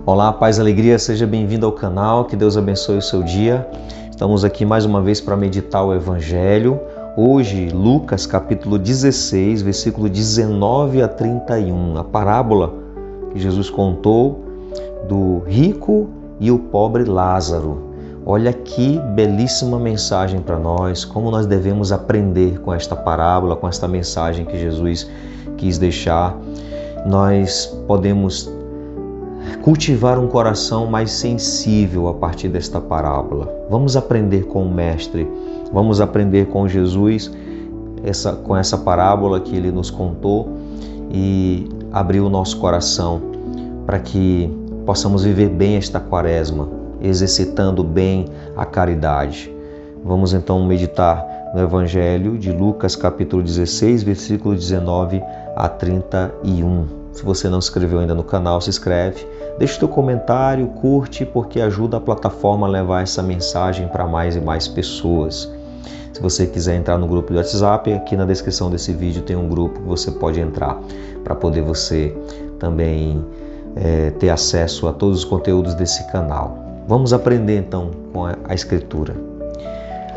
Olá, paz e alegria, seja bem-vindo ao canal, que Deus abençoe o seu dia. Estamos aqui mais uma vez para meditar o Evangelho. Hoje, Lucas capítulo 16, versículo 19 a 31, a parábola que Jesus contou do rico e o pobre Lázaro. Olha que belíssima mensagem para nós, como nós devemos aprender com esta parábola, com esta mensagem que Jesus quis deixar. Nós podemos cultivar um coração mais sensível a partir desta parábola. Vamos aprender com o Mestre, vamos aprender com Jesus, com essa parábola que ele nos contou e abriu o nosso coração para que possamos viver bem esta quaresma, exercitando bem a caridade. Vamos então meditar no Evangelho de Lucas, capítulo 16, versículo 19 a 31. Se você não se inscreveu ainda no canal, se inscreve, deixa o teu comentário, curte, porque ajuda a plataforma a levar essa mensagem para mais e mais pessoas. Se você quiser entrar no grupo do WhatsApp, aqui na descrição desse vídeo tem um grupo que você pode entrar para poder você também ter acesso a todos os conteúdos desse canal. Vamos aprender então com a Escritura.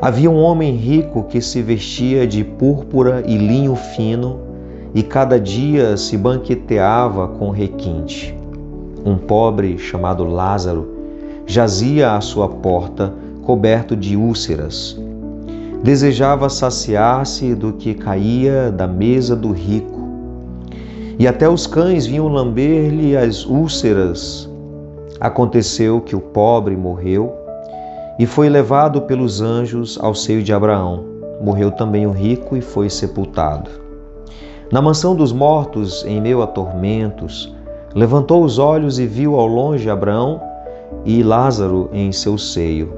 Havia um homem rico que se vestia de púrpura e linho fino e cada dia se banqueteava com requinte. Um pobre chamado Lázaro jazia à sua porta, coberto de úlceras. Desejava saciar-se do que caía da mesa do rico. E até os cães vinham lamber-lhe as úlceras. Aconteceu que o pobre morreu e foi levado pelos anjos ao seio de Abraão. Morreu também o rico e foi sepultado. Na mansão dos mortos, em meio a tormentos, levantou os olhos e viu ao longe Abraão e Lázaro em seu seio.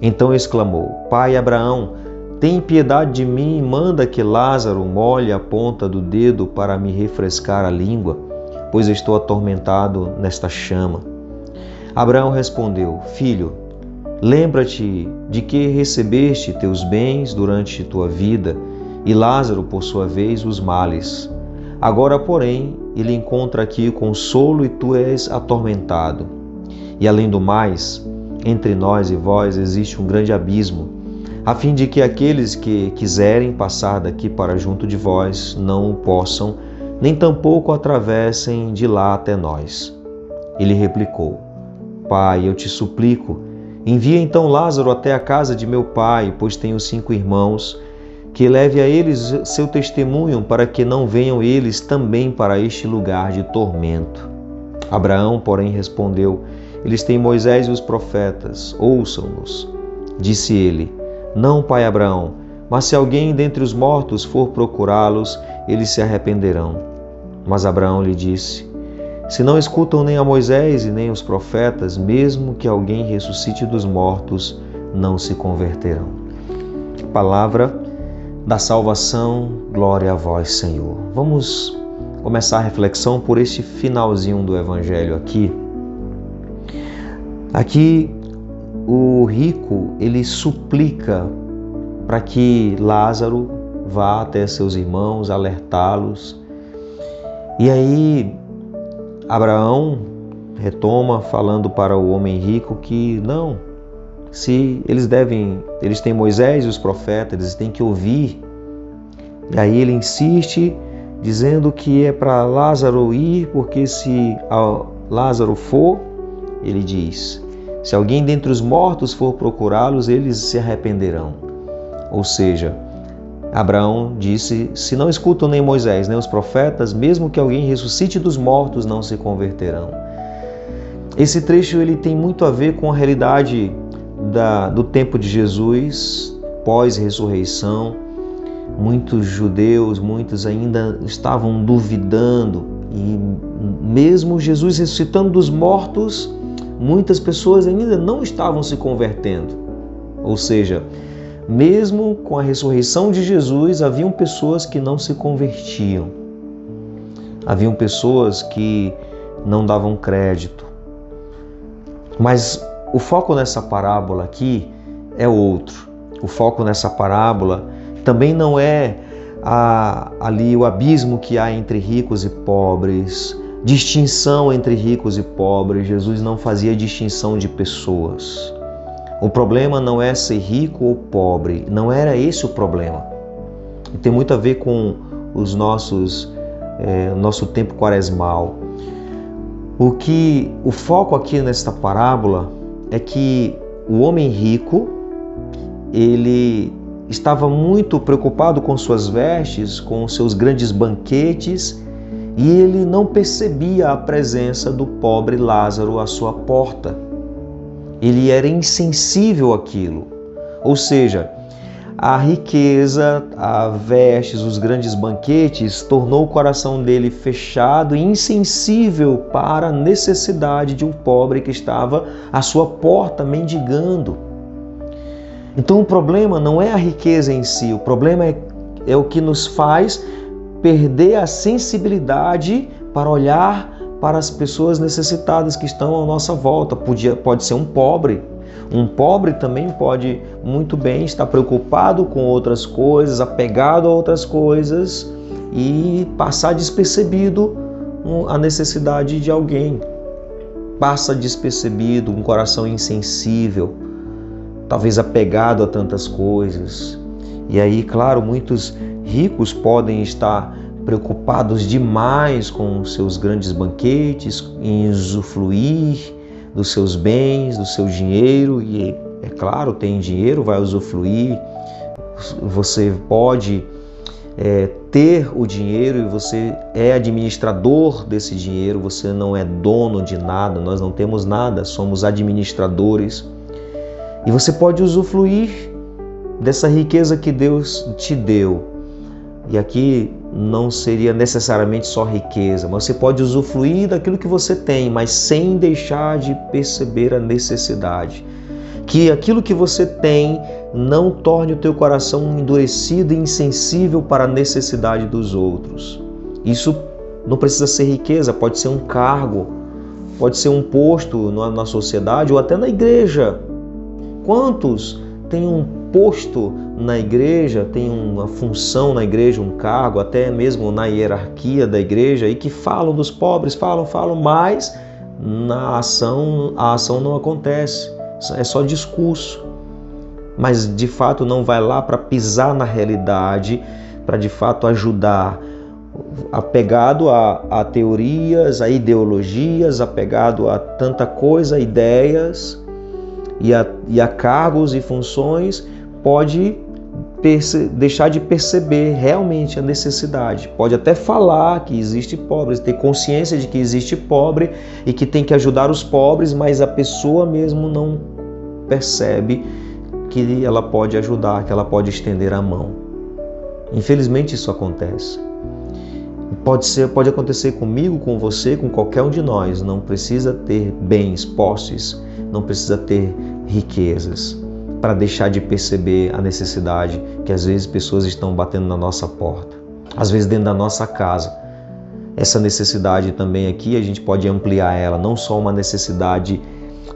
Então exclamou: Pai Abraão, tem piedade de mim e manda que Lázaro molhe a ponta do dedo para me refrescar a língua, pois estou atormentado nesta chama. Abraão respondeu: Filho, lembra-te de que recebeste teus bens durante tua vida e Lázaro, por sua vez, os males. Agora, porém, ele encontra aqui consolo e tu és atormentado. E além do mais, entre nós e vós existe um grande abismo, a fim de que aqueles que quiserem passar daqui para junto de vós não o possam, nem tampouco atravessem de lá até nós. Ele replicou: Pai, eu te suplico, envia então Lázaro até a casa de meu pai, pois tenho 5 irmãos, que leve a eles seu testemunho, para que não venham eles também para este lugar de tormento. Abraão, porém, respondeu: Eles têm Moisés e os profetas, ouçam-nos. Disse ele: Não, pai Abraão, mas se alguém dentre os mortos for procurá-los, eles se arrependerão. Mas Abraão lhe disse: Se não escutam nem a Moisés e nem os profetas, mesmo que alguém ressuscite dos mortos, não se converterão. Palavra da salvação, glória a vós, Senhor. Vamos começar a reflexão por este finalzinho do Evangelho aqui. Aqui o rico, ele suplica para que Lázaro vá até seus irmãos, alertá-los. E aí Abraão retoma falando para o homem rico que não, se eles têm Moisés e os profetas, eles têm que ouvir. E aí ele insiste dizendo que é para Lázaro ir, porque se Lázaro for, ele diz, se alguém dentre os mortos for procurá-los, eles se arrependerão. Ou seja, Abraão disse, se não escutam nem Moisés, nem os profetas, mesmo que alguém ressuscite dos mortos, não se converterão. Esse trecho ele tem muito a ver com a realidade do tempo de Jesus, pós-ressurreição. Muitos judeus, muitos ainda estavam duvidando, e mesmo Jesus ressuscitando dos mortos, muitas pessoas ainda não estavam se convertendo. Ou seja, mesmo com a ressurreição de Jesus, haviam pessoas que não se convertiam. Haviam pessoas que não davam crédito. Mas o foco nessa parábola aqui é outro. O foco nessa parábola também não é ali o abismo que há entre ricos e pobres, distinção entre ricos e pobres. Jesus não fazia distinção de pessoas. O problema não é ser rico ou pobre, não era esse o problema. E tem muito a ver com nosso tempo quaresmal. O foco aqui nesta parábola é que o homem rico, ele estava muito preocupado com suas vestes, com seus grandes banquetes, e ele não percebia a presença do pobre Lázaro à sua porta. Ele era insensível àquilo. Ou seja, a riqueza, a vestes, os grandes banquetes tornou o coração dele fechado e insensível para a necessidade de um pobre que estava à sua porta mendigando. Então o problema não é a riqueza em si, o problema é o que nos faz perder a sensibilidade para olhar para as pessoas necessitadas que estão à nossa volta. Pode ser um pobre. Um pobre também pode muito bem estar preocupado com outras coisas, apegado a outras coisas e passar despercebido a necessidade de alguém. Passa despercebido, um coração insensível, talvez apegado a tantas coisas. E aí, claro, muitos ricos podem estar preocupados demais com seus grandes banquetes, em usufruir dos seus bens, do seu dinheiro, e é claro, tem dinheiro, vai usufruir. Você pode ter o dinheiro e você é administrador desse dinheiro, você não é dono de nada, nós não temos nada, somos administradores. E você pode usufruir dessa riqueza que Deus te deu. E aqui não seria necessariamente só riqueza, mas você pode usufruir daquilo que você tem, mas sem deixar de perceber a necessidade. Que aquilo que você tem não torne o teu coração endurecido e insensível para a necessidade dos outros. Isso não precisa ser riqueza, pode ser um cargo, pode ser um posto na sociedade ou até na igreja. Quantos têm um posto na igreja, tem uma função na igreja, um cargo, até mesmo na hierarquia da igreja, e que falam dos pobres, falam, mas a ação não acontece, é só discurso. Mas de fato não vai lá para pisar na realidade, para de fato ajudar, apegado a teorias, a ideologias, apegado a tanta coisa, ideias e a cargos e funções, pode deixar de perceber realmente a necessidade. Pode até falar que existe pobre, ter consciência de que existe pobre e que tem que ajudar os pobres, mas a pessoa mesmo não percebe que ela pode ajudar, que ela pode estender a mão. Infelizmente isso acontece. Pode acontecer comigo, com você, com qualquer um de nós. Não precisa ter bens, posses, não precisa ter riquezas para deixar de perceber a necessidade que às vezes pessoas estão batendo na nossa porta, às vezes dentro da nossa casa. Essa necessidade também aqui a gente pode ampliar ela, não só uma necessidade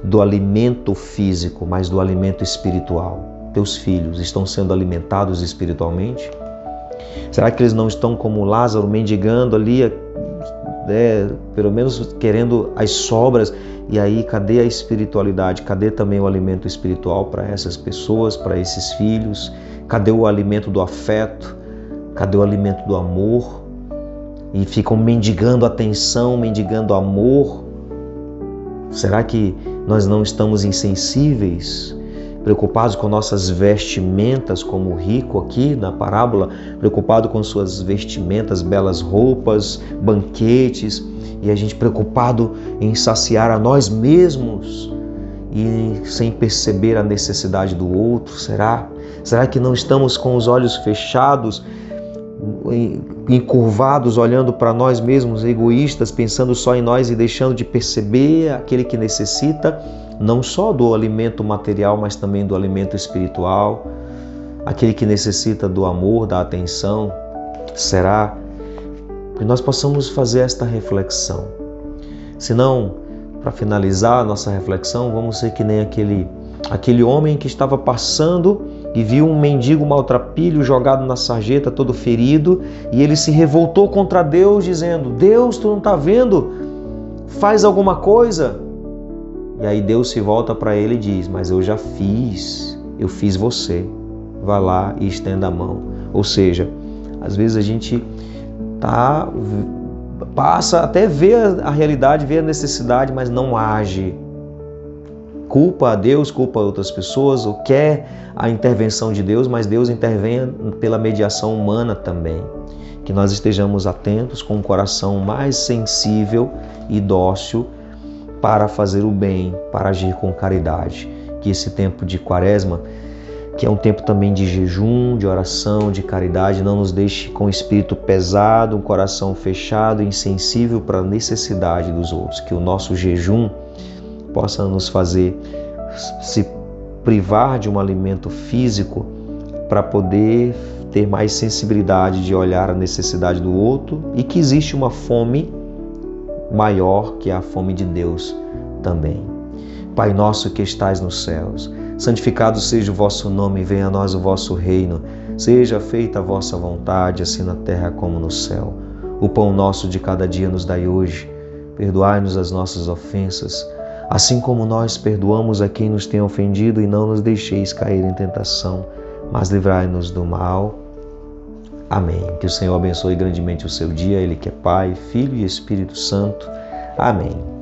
do alimento físico, mas do alimento espiritual. Teus filhos estão sendo alimentados espiritualmente? Será que eles não estão como Lázaro, mendigando ali, pelo menos querendo as sobras? E aí, cadê a espiritualidade? Cadê também o alimento espiritual para essas pessoas, para esses filhos? Cadê o alimento do afeto? Cadê o alimento do amor? E ficam mendigando atenção, mendigando amor. Será que nós não estamos insensíveis, preocupados com nossas vestimentas, como o rico aqui na parábola, preocupado com suas vestimentas, belas roupas, banquetes, e a gente preocupado em saciar a nós mesmos e sem perceber a necessidade do outro? Será que não estamos com os olhos fechados, encurvados, olhando para nós mesmos, egoístas, pensando só em nós e deixando de perceber aquele que necessita não só do alimento material, mas também do alimento espiritual, aquele que necessita do amor, da atenção? Será que nós possamos fazer esta reflexão? Se não, para finalizar a nossa reflexão, vamos ser que nem aquele homem que estava passando e viu um mendigo maltrapilho jogado na sarjeta, todo ferido, e ele se revoltou contra Deus, dizendo: Deus, tu não está vendo? Faz alguma coisa. E aí Deus se volta para ele e diz: mas eu já fiz, eu fiz você. Vá lá e estenda a mão. Ou seja, às vezes a gente passa até ver a realidade, ver a necessidade, mas não age. Culpa a Deus, culpa a outras pessoas, ou quer a intervenção de Deus, mas Deus intervém pela mediação humana também. Que nós estejamos atentos, com um coração mais sensível e dócil para fazer o bem, para agir com caridade. Que esse tempo de Quaresma, que é um tempo também de jejum, de oração, de caridade, não nos deixe com o espírito pesado, um coração fechado, insensível para a necessidade dos outros. Que o nosso jejum possa nos fazer se privar de um alimento físico para poder ter mais sensibilidade de olhar a necessidade do outro, e que existe uma fome maior, que é a fome de Deus também. Pai nosso que estais nos céus, santificado seja o vosso nome, venha a nós o vosso reino, seja feita a vossa vontade, assim na terra como no céu. O pão nosso de cada dia nos dai hoje, perdoai-nos as nossas ofensas, assim como nós perdoamos a quem nos tem ofendido, e não nos deixeis cair em tentação, mas livrai-nos do mal. Amém. Que o Senhor abençoe grandemente o seu dia, Ele que é Pai, Filho e Espírito Santo. Amém.